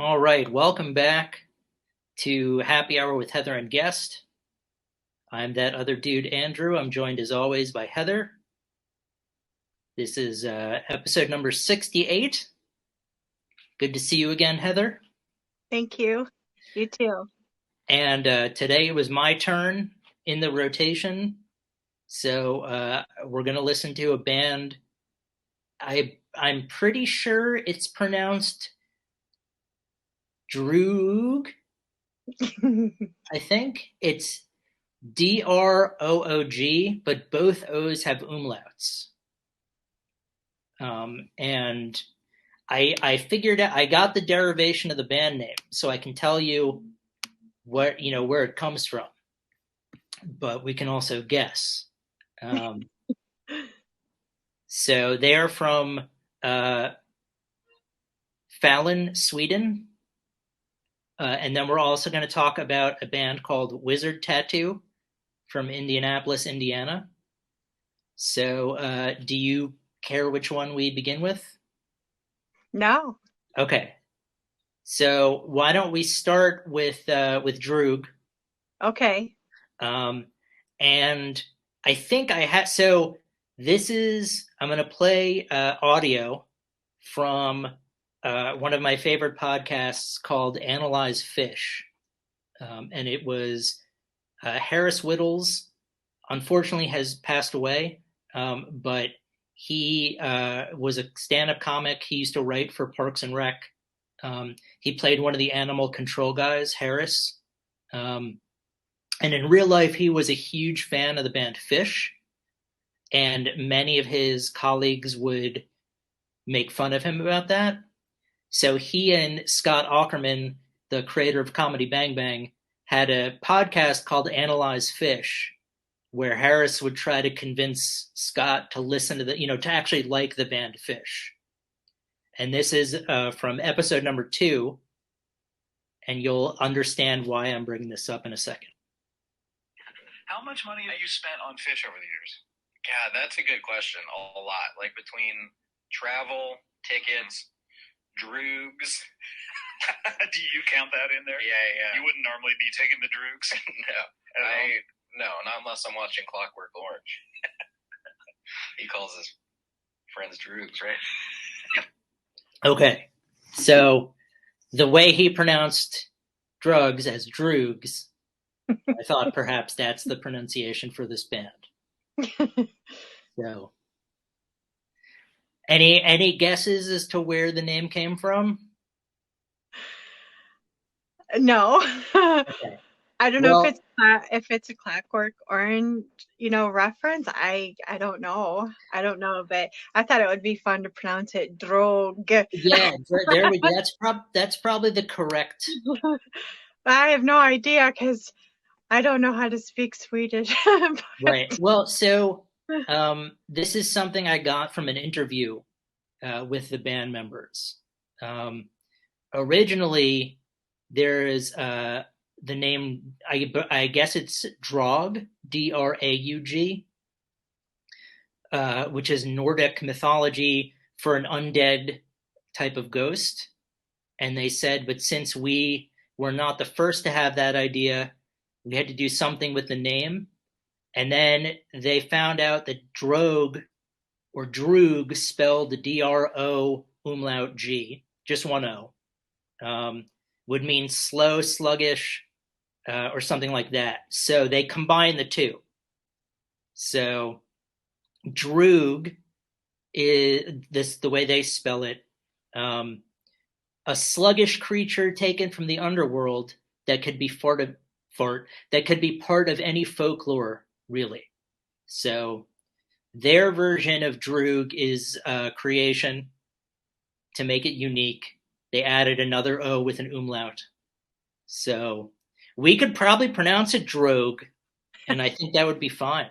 All right, welcome back to Happy Hour with Heather and Guest. I'm that other dude, Andrew. I'm joined as always by Heather. This is episode number 68. Good to see you again, Heather. Thank you. You too. And today it was my turn in the rotation. So we're going to listen to a band. I'm pretty sure it's pronounced DRÖÖG. I think it's DROOG, but both O's have umlauts. And I figured out, I got the derivation of the band name, so I can tell you where it comes from. But we can also guess. Um, so they are from Fallon, Sweden. And then we're also going to talk about a band called Wizard Tattoo from Indianapolis, Indiana. So do you care which one we begin with? No. Okay. So why don't we start with DRÖÖG? Okay. Um, and I think I had so this is I'm going to play audio from one of my favorite podcasts called Analyze Fish, and it was Harris Whittles. Unfortunately, has passed away, but he was a stand-up comic. He used to write for Parks and Rec. He played one of the animal control guys, Harris. And in real life, he was a huge fan of the band Fish, and many of his colleagues would make fun of him about that. So he and Scott Aukerman, the creator of Comedy Bang Bang, had a podcast called Analyze Fish, where Harris would try to convince Scott to listen to to actually like the band Fish. And this is from episode number 2, and you'll understand why I'm bringing this up in a second. How much money have you spent on Fish over the years? God, that's a good question. A lot. Like between travel, tickets, droogs. Do you count that in there? Yeah. You wouldn't normally be taking the droogs? No. Not unless I'm watching Clockwork Orange. He calls his friends droogs, right? Okay. So the way he pronounced drugs as droogs, I thought perhaps that's the pronunciation for this band. So, any guesses as to where the name came from? No. Okay. I don't know if it's a Clockwork Orange, reference. I don't know. I don't know, but I thought it would be fun to pronounce it drog. Yeah, there we go. That's probably the correct. I have no idea because I don't know how to speak Swedish. Right. Well, so this is something I got from an interview with the band members. Originally, there is the name. I guess it's Draug, DRAUG, which is Nordic mythology for an undead type of ghost. And they said, but since we were not the first to have that idea, we had to do something with the name. And then they found out that Droeg or Droog, spelled DRO umlaut G, just one O, would mean slow, sluggish, or something like that. So they combine the two. So Droog is the way they spell it. A sluggish creature taken from the underworld that could be that could be part of any folklore, really. So their version of Droog is creation to make it unique. They added another O with an umlaut. So we could probably pronounce it Droeg, and I think that would be fine.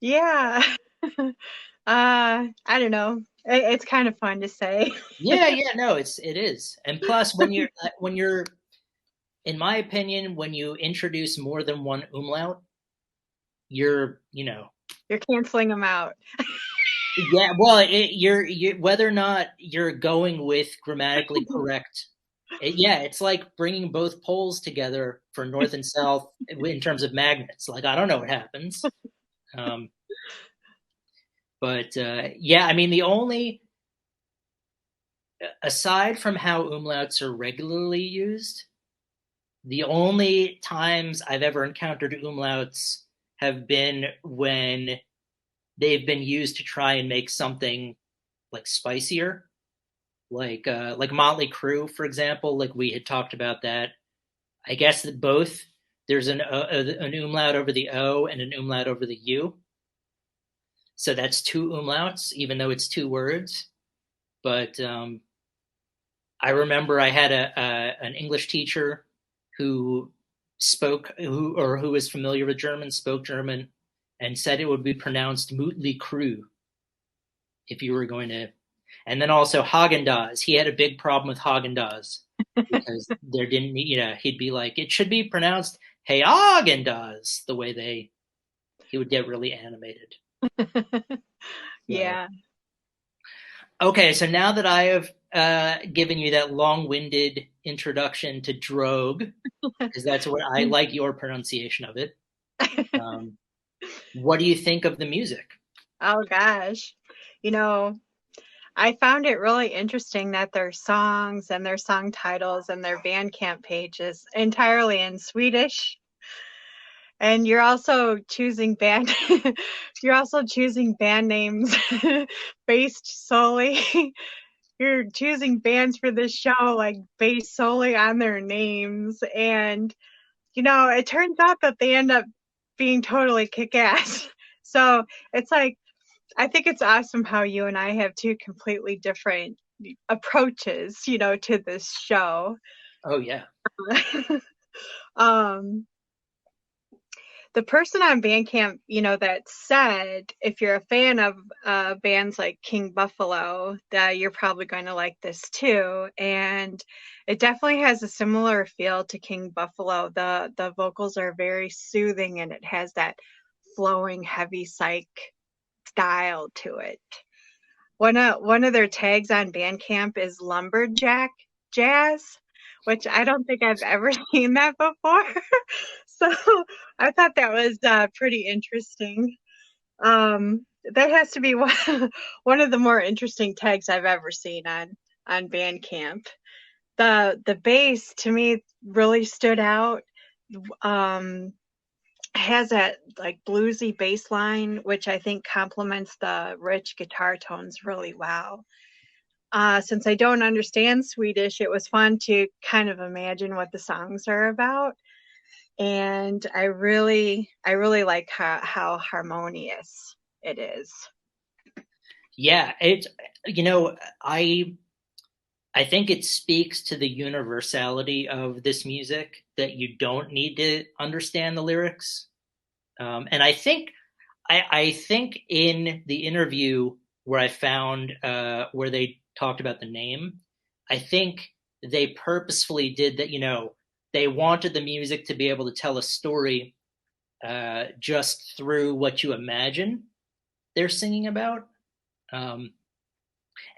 Yeah. I don't know. It's kind of fun to say. Yeah, no, it is. And plus, when you're, in my opinion, when you introduce more than one umlaut, you're You're canceling them out. Yeah, well, you're whether or not you're going with grammatically correct. Yeah, it's like bringing both poles together for north and south in terms of magnets. Like I don't know what happens, um, but yeah, I mean the only aside from how umlauts are regularly used, the only times I've ever encountered umlauts have been when they've been used to try and make something like spicier, like Motley Crue, for example. Like we had talked about that. I guess that both there's an umlaut over the O and an umlaut over the U, so that's two umlauts, even though it's two words. But I remember I had an English teacher who who was familiar with German, spoke German, and said it would be pronounced Motley Crue if you were going to. And then also Haagen Dazs. He had a big problem with Haagen Dazs because there didn't, he'd be like, it should be pronounced Hey Haagen Dazs, the way he would get really animated. So, Yeah. okay, so now that I have given you that long-winded introduction to DRÖÖG, because that's what I like your pronunciation of it. What do you think of the music? Oh gosh. You know, I found it really interesting that their songs and their song titles and their Bandcamp pages entirely in Swedish. And you're also choosing band you're also choosing band names based solely you're choosing bands for this show like based solely on their names. And it turns out that they end up being totally kick-ass. So it's like, I think it's awesome how you and I have two completely different approaches, to this show. Oh yeah. um, the person on Bandcamp, that said, if you're a fan of bands like King Buffalo, that you're probably going to like this too. And it definitely has a similar feel to King Buffalo. The vocals are very soothing, and it has that flowing, heavy psych style to it. One of their tags on Bandcamp is lumberjack jazz, which I don't think I've ever seen that before. So I thought that was pretty interesting. That has to be one of the more interesting tags I've ever seen on Bandcamp. The bass to me really stood out. Has that like bluesy bass line, which I think complements the rich guitar tones really well. Since I don't understand Swedish, it was fun to kind of imagine what the songs are about. And I really like how harmonious it is. Yeah, it's I think it speaks to the universality of this music that you don't need to understand the lyrics. And I think in the interview where I found where they talked about the name, I think they purposefully did that. They wanted the music to be able to tell a story just through what you imagine they're singing about. Um,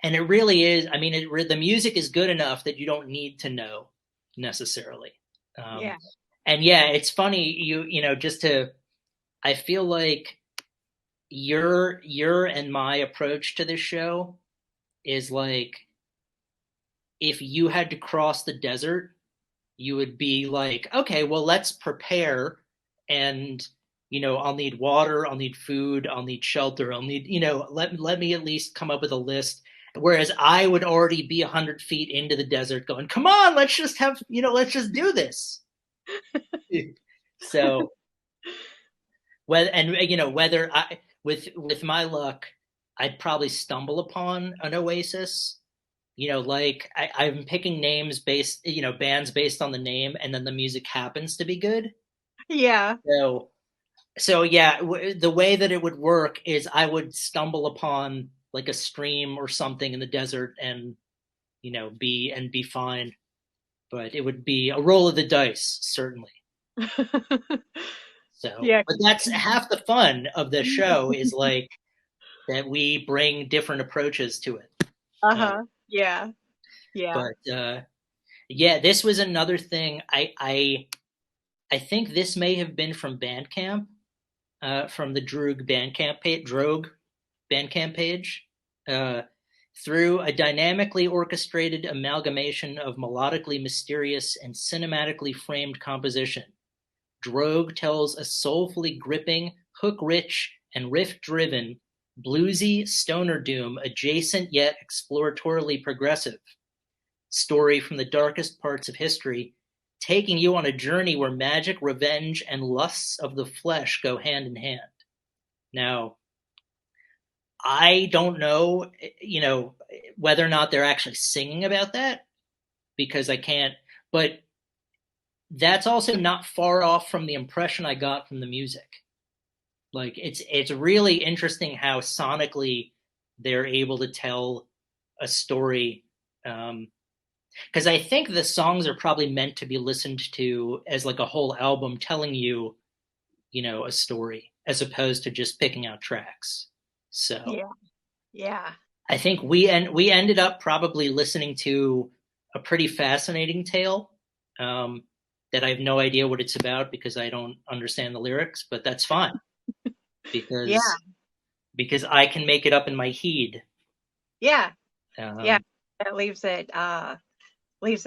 and it really is. I mean, the music is good enough that you don't need to know necessarily. Um, Yeah. and yeah, it's funny. Just to. I feel like your and my approach to this show is like if you had to cross the desert, you would be like, okay, well, let's prepare, and I'll need water, I'll need food, I'll need shelter, I'll need let me at least come up with a list. Whereas I would already be 100 feet into the desert, going, "Come on, let's just let's just do this." So whether I with my luck, I'd probably stumble upon an oasis. Like I'm picking names based, bands based on the name, and then the music happens to be good. Yeah. So yeah, the way that it would work is I would stumble upon like a stream or something in the desert, and be fine. But it would be a roll of the dice, certainly. So, Yeah. but that's half the fun of the show is like that we bring different approaches to it. Uh-huh. Yeah. Yeah. But yeah, this was another thing. I think this may have been from Bandcamp, from the DRÖÖG Bandcamp page, uh, through a dynamically orchestrated amalgamation of melodically mysterious and cinematically framed composition. DRÖÖG tells a soulfully gripping, hook-rich, and riff-driven, bluesy stoner doom adjacent yet exploratorily progressive story from the darkest parts of history, taking you on a journey where magic, revenge, and lusts of the flesh go hand in hand. Now, I don't know, whether or not they're actually singing about that, because I can't, but that's also not far off from the impression I got from the music. Like, it's really interesting how sonically they're able to tell a story. Because I think the songs are probably meant to be listened to as like a whole album telling you, a story, as opposed to just picking out tracks. So Yeah. Yeah. I think we ended up probably listening to a pretty fascinating tale, that I have no idea what it's about because I don't understand the lyrics, but that's fine Yeah. because I can make it up in my head. Yeah. Yeah. Um, That leaves it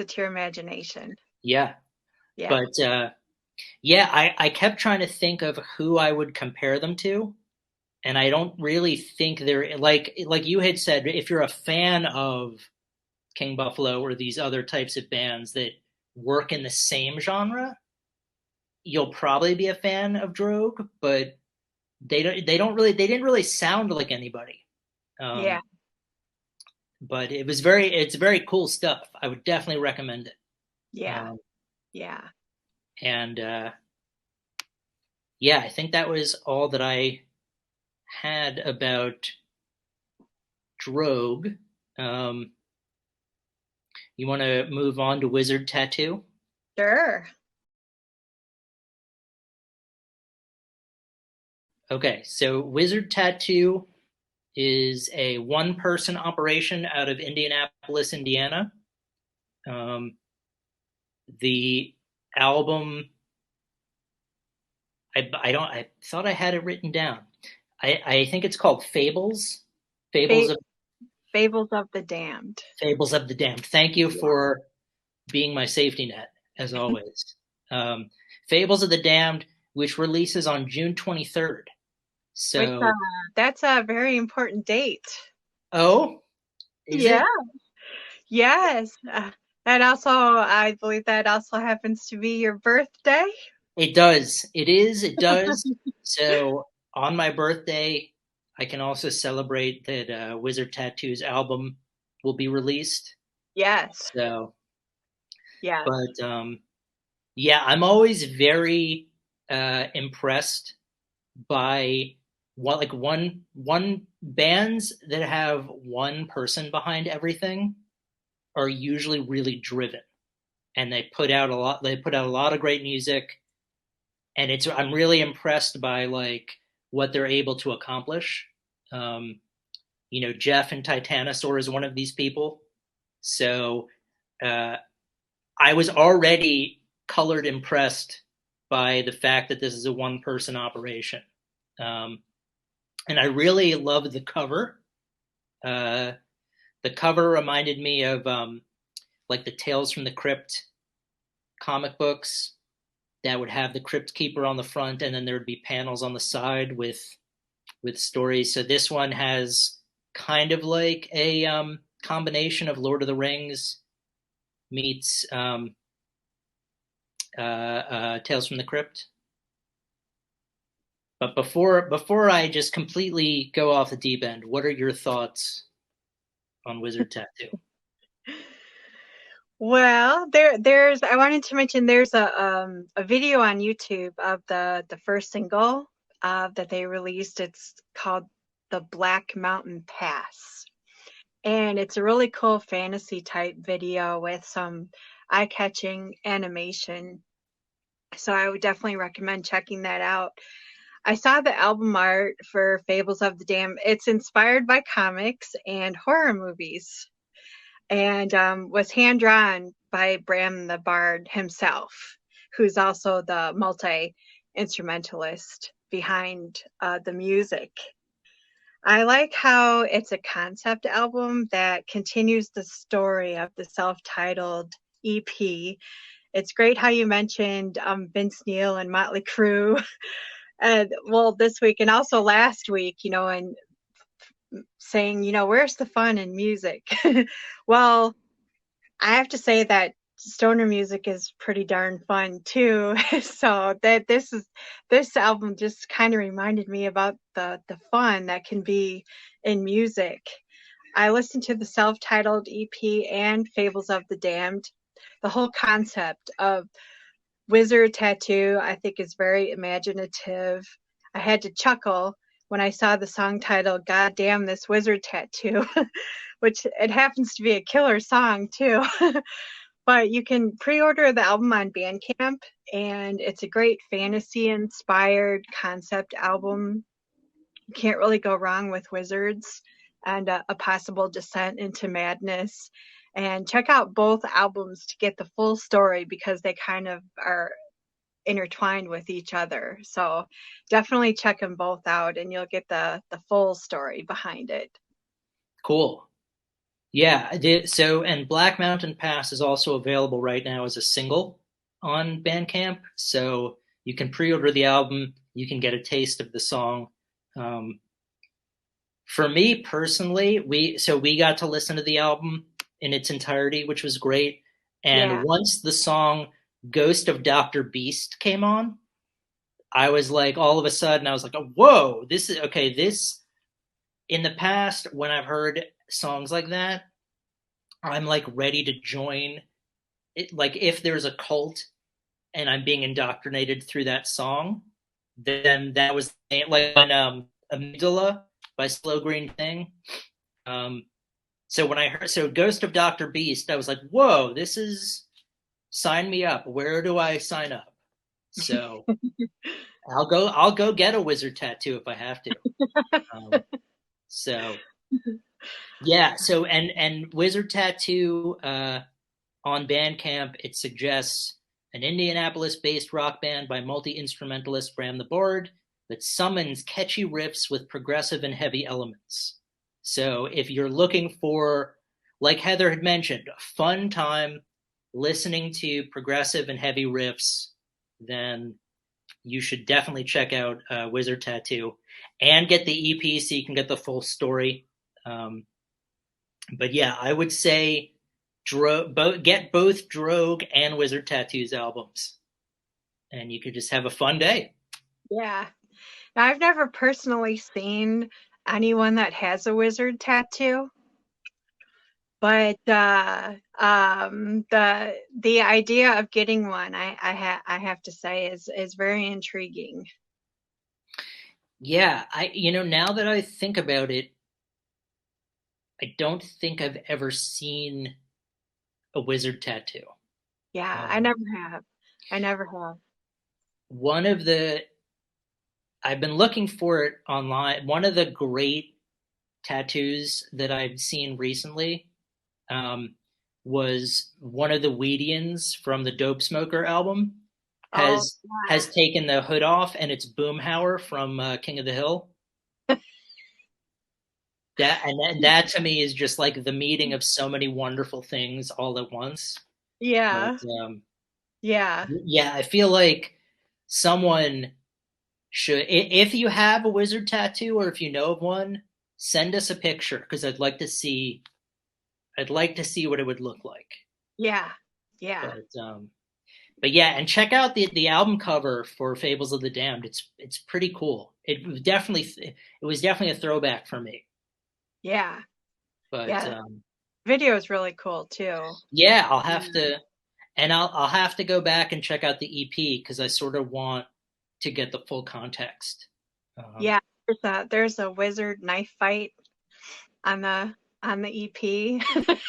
to your imagination. yeah, Yeah. but yeah, I kept trying to think of who I would compare them to, and I don't really think they're like you had said. If you're a fan of King Buffalo or these other types of bands that work in the same genre, you'll probably be a fan of DRÖÖG, but they didn't really sound like anybody. Yeah. But it's very cool stuff. I would definitely recommend it. Yeah. Um, Yeah. and yeah, I think that was all that I had about DRÖÖG. You want to move on to Wizard Tattoo? Sure. Okay, so Wizard Tattoo is a one-person operation out of Indianapolis, Indiana. The album, I thought I had it written down. I think it's called Fables. Fables Fa- of Fables of the Damned. Fables of the Damned. Thank you Yeah. for being my safety net, as always. um, Fables of the Damned, which releases on June 23rd. Which So, that's a very important date. oh, is Yeah. it? Yes. That also, I believe that also happens to be your birthday. It does. It is. It does. So on my birthday, I can also celebrate that Wizard Tattoo's album will be released. Yes. So, Yes. but yeah, I'm always very impressed by one bands that have one person behind everything are usually really driven, and they put out a lot. They put out a lot of great music, and I'm really impressed by like what they're able to accomplish. Um, Jeff and Titanosaur is one of these people. So uh, I was already colored impressed by the fact that this is a one person operation. And I really loved the cover. Uh, the cover reminded me of like the Tales from the Crypt comic books that would have the Crypt Keeper on the front, and then there would be panels on the side with stories. So this one has kind of like a combination of Lord of the Rings meets Tales from the Crypt. But before I just completely go off the deep end, what are your thoughts on Wizard Tattoo? Well, there's I wanted to mention there's a video on YouTube of the first single that they released. It's called The Black Mountain Pass. And it's a really cool fantasy type video with some eye-catching animation. So I would definitely recommend checking that out. I saw the album art for Fables of the Damned. It's inspired by comics and horror movies, and was hand drawn by Bram the Bard himself, who's also the multi-instrumentalist behind the music. I like how it's a concept album that continues the story of the self-titled EP. It's great how you mentioned Vince Neil and Motley Crue. And well, this week and also last week, and saying, where's the fun in music? Well, I have to say that stoner music is pretty darn fun too. So that this album just kind of reminded me about the fun that can be in music. I listened to the self-titled EP and Fables of the Damned. The whole concept of wizard tattoo, I think, is very imaginative. I had to chuckle when I saw the song title, God Damn This Wizard Tattoo, which it happens to be a killer song too. But you can pre-order the album on Bandcamp, and it's a great fantasy-inspired concept album. You can't really go wrong with wizards and a possible descent into madness. And check out both albums to get the full story because they kind of are intertwined with each other. So definitely check them both out and you'll get the full story behind it. Cool. Yeah. And Black Mountain Pass is also available right now as a single on Bandcamp. So you can pre-order the album. You can get a taste of the song. For me personally, we got to listen to the album in its entirety, which was great. And once the song Ghost of Dr. Beast came on, I was like, all of a sudden, I was like, oh, whoa, this is okay. This, in the past, when I've heard songs like that, I'm like ready to join it. Like if there's a cult and I'm being indoctrinated through that song, then that was like when Amygdala by Slow Green Thing. So when I heard Ghost of Dr. Beast, I was like, whoa, this is, sign me up. Where do I sign up? So I'll go get a wizard tattoo if I have to. So yeah, so and wizard tattoo on Bandcamp, it suggests an Indianapolis-based rock band by multi-instrumentalist Bram the Bard that summons catchy riffs with progressive and heavy elements. So if you're looking for, like Heather had mentioned, a fun time listening to progressive and heavy riffs, then you should definitely check out Wizard Tattoo and get the EP so you can get the full story. But yeah, I would say get both DRÖÖG and Wizard Tattoo's albums, and you could just have a fun day. Yeah. Now, I've never personally seen anyone that has a wizard tattoo, but the idea of getting one, I have to say, is very intriguing. Yeah, now that I think about it, I don't think I've ever seen a wizard tattoo. Yeah, I never have. I've been looking for it online. One of the great tattoos that I've seen recently was one of the Weedians from the Dope Smoker album has taken the hood off, and it's Boomhauer from King of the Hill. That to me is just like the meeting of so many wonderful things all at once. Yeah. But, yeah. I feel like someone should, if you have a wizard tattoo or if you know of one, send us a picture because I'd like to see what it would look like. Yeah. But yeah, and check out the album cover for Fables of the Damned. It's pretty cool. It was definitely a throwback for me. Yeah. But video is really cool too. Yeah, I'll have to go back and check out the EP because I sort of want to get the full context. Yeah, there's a wizard knife fight on the EP.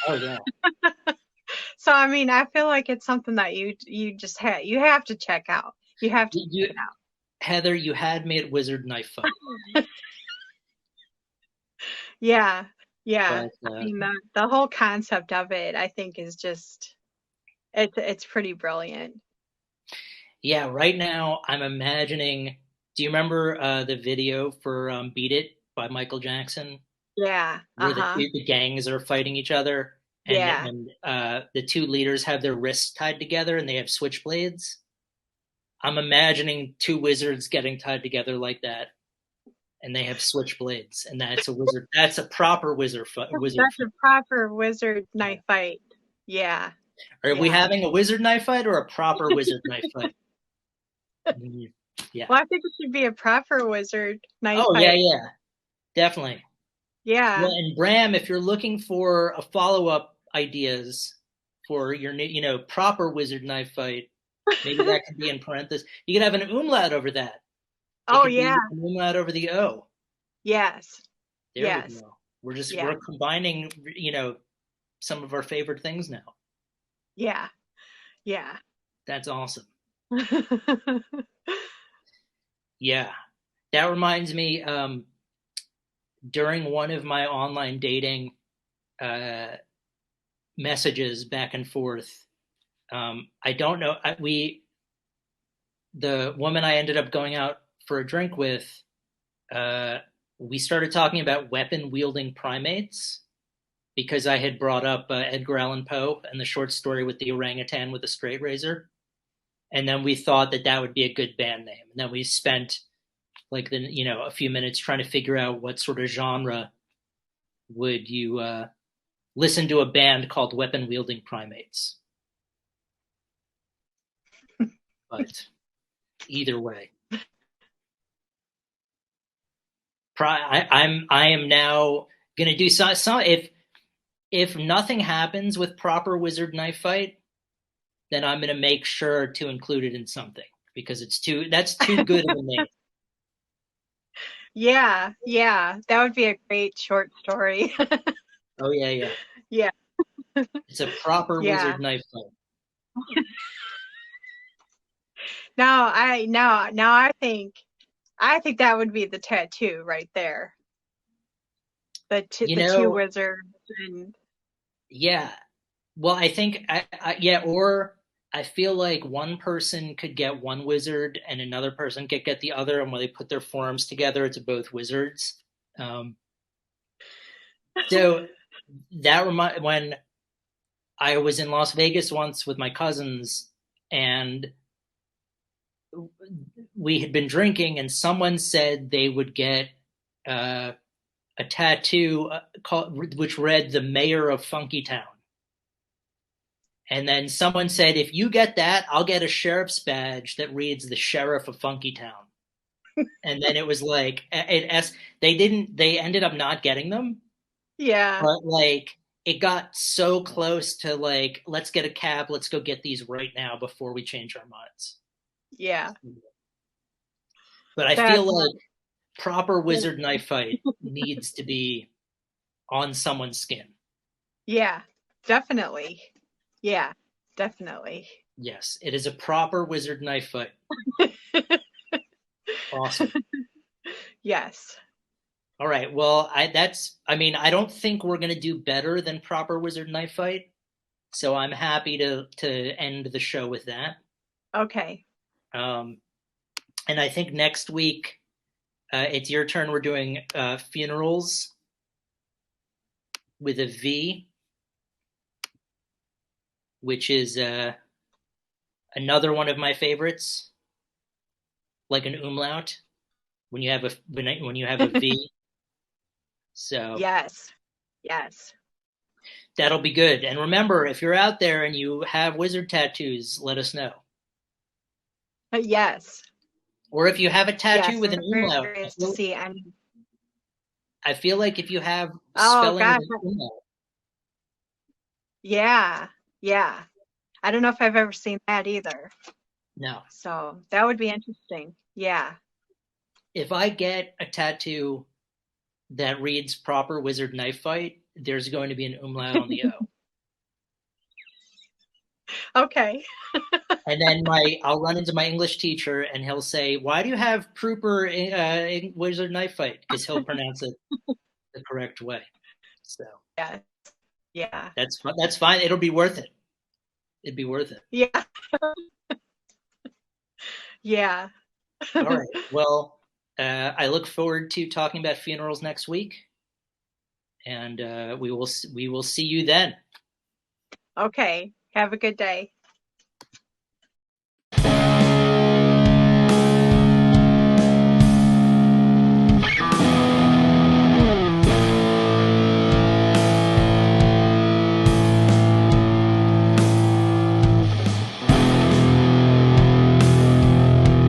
Oh yeah. So I mean, I feel like it's something that you just have to check out. You have to check it out. Heather, you had me at wizard knife fight. Yeah, yeah. But I mean, the whole concept of it, I think, is just it's pretty brilliant. yeah, right now I'm imagining. Do you remember the video for "Beat It" by Michael Jackson, Yeah. where Uh-huh. the gangs are fighting each other, and Yeah. the two leaders have their wrists tied together and they have switchblades? I'm imagining two wizards getting tied together like that, and they have switchblades, and that's a wizard. That's a proper wizard wizard That's fight. a proper wizard Yeah. knife fight. Yeah. Are we Yeah. having a wizard knife fight or a proper wizard knife fight? Yeah. Well, I think it should be a proper wizard knife Oh yeah, fight. yeah, definitely. Yeah. Well, and Bram, if you're looking for a follow-up ideas for your new, proper wizard knife fight, maybe that could be in parentheses. You could have an umlaut over that. It Oh, could yeah. be an umlaut over the O. Yes. There we Yes. go. We're Yeah. combining, some of our favorite things now. Yeah. Yeah. That's awesome. Yeah. That reminds me, during one of my online dating uh, messages back and forth, I don't know, the woman I ended up going out for a drink with, uh, we started talking about weapon wielding primates because I had brought up Edgar Allan Poe and the short story with the orangutan with a straight razor. And then we thought that that would be a good band name. And then we spent a few minutes trying to figure out what sort of genre would you listen to a band called Weapon Wielding Primates. But either way, I am now gonna do some if nothing happens with proper wizard knife fight, then I'm gonna make sure to include it in something because that's too good of a name. Yeah. Yeah. That would be a great short story. Oh yeah, yeah. Yeah. It's a proper Yeah. wizard knife fight. Now I think that would be the tattoo right there. The You the two know, wizards and yeah. Well, I think yeah, or I feel like one person could get one wizard and another person could get the other, and when they put their forearms together, it's both wizards. Um, so that when I was in Las Vegas once with my cousins, and we had been drinking, and someone said they would get uh, a tattoo which read "The Mayor of Funky Town." And then someone said, if you get that, I'll get a sheriff's badge that reads the Sheriff of Funky Town. And then it was like they ended up not getting them, yeah. but like it got so close to like, let's get a cab, let's go get these right now before we change our minds. Yeah. But I That's feel like proper wizard knife fight needs to be on someone's skin. yeah. Definitely. Yeah. Definitely. Yes, it is a proper wizard knife fight. Awesome. Yes. All right. Well, I don't think we're going to do better than proper wizard knife fight. So I'm happy to end the show with that. Okay. And I think next week it's your turn. We're doing funerals with a V, which is another one of my favorites, like an umlaut when you have a V. So Yes. Yes. that'll be good. And remember, if you're out there and you have wizard tattoos, let us know. Yes. Or if you have a tattoo Yes. with I'm an very umlaut, curious to see. I feel like if you have Oh spelling gosh. with an umlaut, Yeah. Yeah. I don't know if I've ever seen that either. no. So that would be interesting. Yeah. If I get a tattoo that reads proper wizard knife fight, there's going to be an umlaut on the O. Okay. And then I'll run into my English teacher, and he'll say, "Why do you have Prooper in Wizard Knife Fight?" Because he'll pronounce it the correct way. So Yeah. Yeah. that's fine. It'll be worth it. It'd be worth it. Yeah. Yeah. All right. Well, I look forward to talking about funerals next week, and we will see you then. Okay. Have a good day.